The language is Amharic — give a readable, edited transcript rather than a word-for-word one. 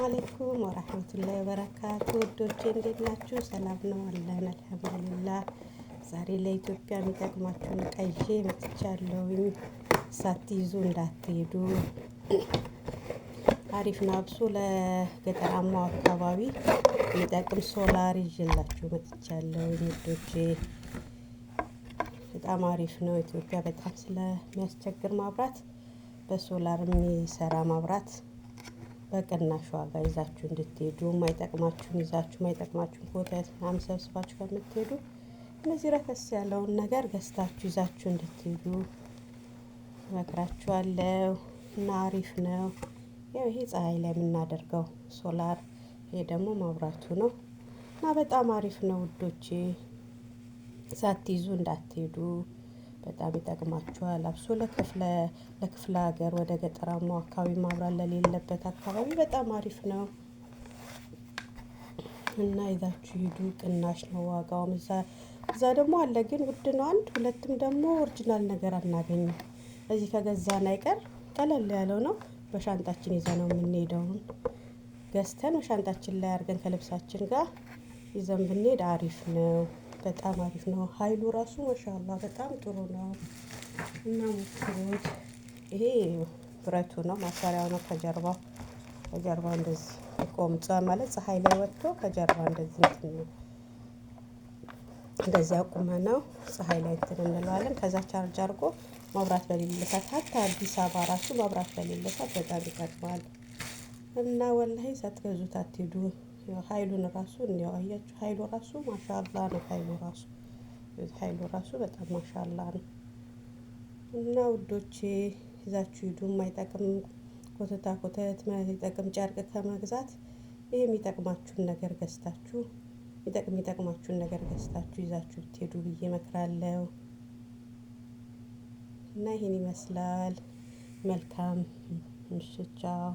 አለይኩም ወራህመቱላሂ ወበረካቱ። ውዶቼ እንዴት ናችሁ? ሰላም ነው አለን አልሐምዱሊላህ። ዛሬ ለኢትዮጵያ የሚጠቅማችሁን እቃ ይዤ መጥቻለሁኝ። ሳትይዙ እንዳትሄዱ። አሪፍ ነው። አብሶ ለገጠራማው አካባቢ የሚጠቅም ሶላር ይዤላችሁ መጥቻለሁኝ ውዶቼ። በጣም አሪፍ ነው። ኢትዮጵያ በጣም ስለሚያስቸግር ማብራት በሶላር የሚሰራ ማብራት በቅናሽ ዋጋ ይዛችሁ እንድትሄዱ፣ የማይጠቅማችሁን ይዛችሁ የማይጠቅማችሁን ኮተት ምናምን ሰብስባችሁ ከምትሄዱ እነዚህ ረከስ ያለውን ነገር ገዝታችሁ ይዛችሁ እንድትሄዱ እመክራችኋለሁ። እና አሪፍ ነው። ያው ይሄ ፀሀይ ላይ የምናደርገው ሶላር፣ ይሄ ደግሞ ማብራቱ ነው እና በጣም አሪፍ ነው ውዶቼ። ሳትይዙ እንዳትሄዱ። በጣም ይጠቅማችኋል። አብሶ ለክፍለ ሀገር ወደ ገጠራማው አካባቢ ማብራት ለሌለበት አካባቢ በጣም አሪፍ ነው እና ይዛችሁ ሂዱ። ቅናሽ ነው ዋጋውም። እዛ ደግሞ አለ ግን ውድ ነው። አንድ ሁለትም ደግሞ ኦሪጅናል ነገር አናገኝም። እዚህ ከገዛን አይቀር ቀለል ያለው ነው። በሻንጣችን ይዘነው የምንሄደውን ገዝተን በሻንጣችን ላይ አድርገን ከልብሳችን ጋር ይዘን ብንሄድ አሪፍ ነው። በጣም አሪፍ ነው። ሀይሉ ራሱ ማሻአላህ በጣም ጥሩ ነው እና ሞክሩት። ይሄ ብረቱ ነው፣ ማሰሪያው ነው። ከጀርባው እንደዚህ ቆምጻ ማለት ፀሀይ ላይ ወጥቶ ከጀርባ እንደዚህ እንትን ነው። እንደዚህ አቁመነው ፀሀይ ላይ እንትን እንለዋለን። ከዛ ቻርጅ አድርጎ መብራት በሌለ ሰዓት ሀታ አዲስ አበባ ራሱ መብራት በሌለ ሰዓት በጣም ይጠቅማል እና ወላሂ ሳትገዙት አትሄዱ። ሀይሉን ራሱ እንዲያው አያችሁ፣ ሀይሉ ራሱ ማሻአላህ ነው። ሀይሉ ራሱ በጣም ማሻአላህ ነው እና ውዶቼ ይዛችሁ ሂዱ። የማይጠቅም ኮተት የማይጠቅም ጨርቅ ከመግዛት ይሄ የሚጠቅማችሁን ነገር ገዝታችሁ የሚጠቅማችሁን ነገር ገዝታችሁ ይዛችሁ ብትሄዱ ብዬ እመክራለሁ። እና ይሄን ይመስላል። መልካም ምሽት። ቻው።